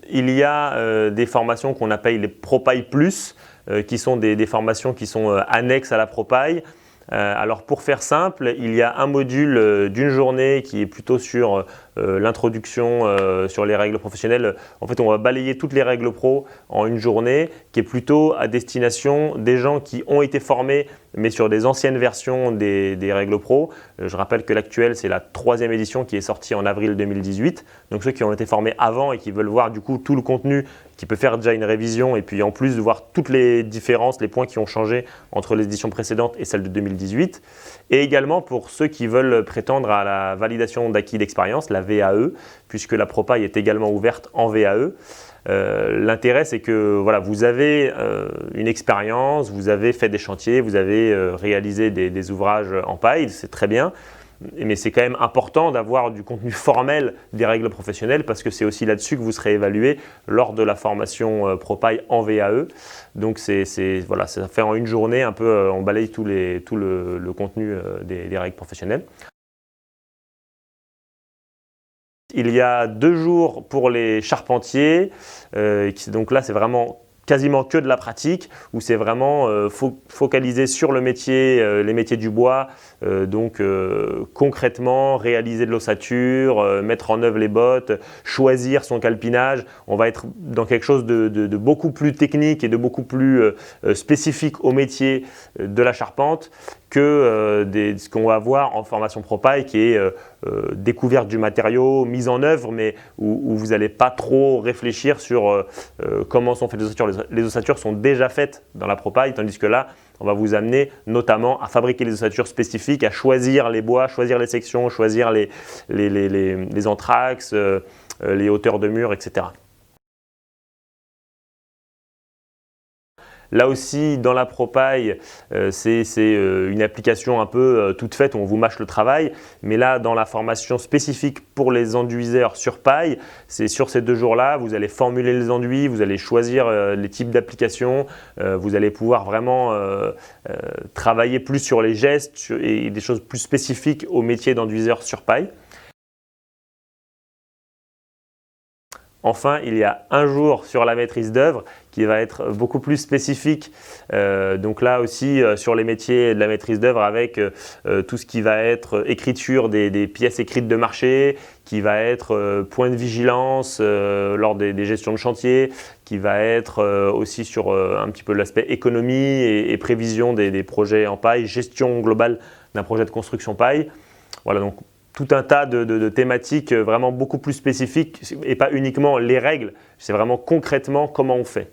Il y a des formations qu'on appelle les ProPaille Plus, qui sont des formations qui sont annexes à la ProPaille. Alors pour faire simple, il y a un module d'une journée qui est plutôt sur l'introduction sur les règles professionnelles. En fait, on va balayer toutes les règles pro en une journée qui est plutôt à destination des gens qui ont été formés mais sur des anciennes versions des règles pro. Je rappelle que l'actuelle, c'est la 3e édition qui est sortie en avril 2018. Donc ceux qui ont été formés avant et qui veulent voir du coup tout le contenu, qui peut faire déjà une révision et puis en plus de voir toutes les différences, les points qui ont changé entre les éditions précédentes et celle de 2018. Et également pour ceux qui veulent prétendre à la validation d'acquis d'expérience, la VAE, puisque la ProPaille est également ouverte en VAE. L'intérêt, c'est que voilà, vous avez une expérience, vous avez fait des chantiers, vous avez réalisé des ouvrages en paille, c'est très bien. Mais c'est quand même important d'avoir du contenu formel des règles professionnelles parce que c'est aussi là-dessus que vous serez évalué lors de la formation ProPaille en VAE. Donc voilà, ça fait en une journée un peu, on balaye tout le contenu des règles professionnelles. Il y a 2 jours pour les charpentiers, donc là c'est vraiment quasiment que de la pratique, où c'est vraiment focalisé sur le métier, les métiers du bois, donc concrètement réaliser de l'ossature, mettre en œuvre les bottes, choisir son calpinage. On va être dans quelque chose de beaucoup plus technique et de beaucoup plus spécifique au métier de la charpente que ce qu'on va voir en formation ProPaille qui est découverte du matériau, mise en œuvre, mais où vous n'allez pas trop réfléchir sur comment sont faites les ossatures. Les ossatures sont déjà faites dans la ProPaille, tandis que là, on va vous amener notamment à fabriquer les ossatures spécifiques, à choisir les bois, choisir les sections, choisir les entraxes, les hauteurs de mur, etc. Là aussi, dans la ProPaille, c'est une application un peu toute faite où on vous mâche le travail. Mais là, dans la formation spécifique pour les enduiseurs sur paille, c'est sur ces 2 jours-là, vous allez formuler les enduits, vous allez choisir les types d'applications, vous allez pouvoir vraiment travailler plus sur les gestes et des choses plus spécifiques au métier d'enduiseur sur paille. Enfin, il y a un jour sur la maîtrise d'œuvre qui va être beaucoup plus spécifique. Donc là aussi, sur les métiers de la maîtrise d'œuvre avec tout ce qui va être écriture des pièces écrites de marché, qui va être point de vigilance lors des gestions de chantier, qui va être aussi sur un petit peu l'aspect économie et prévision des projets en paille, gestion globale d'un projet de construction paille. Voilà, donc tout un tas de thématiques vraiment beaucoup plus spécifiques et pas uniquement les règles, c'est vraiment concrètement comment on fait.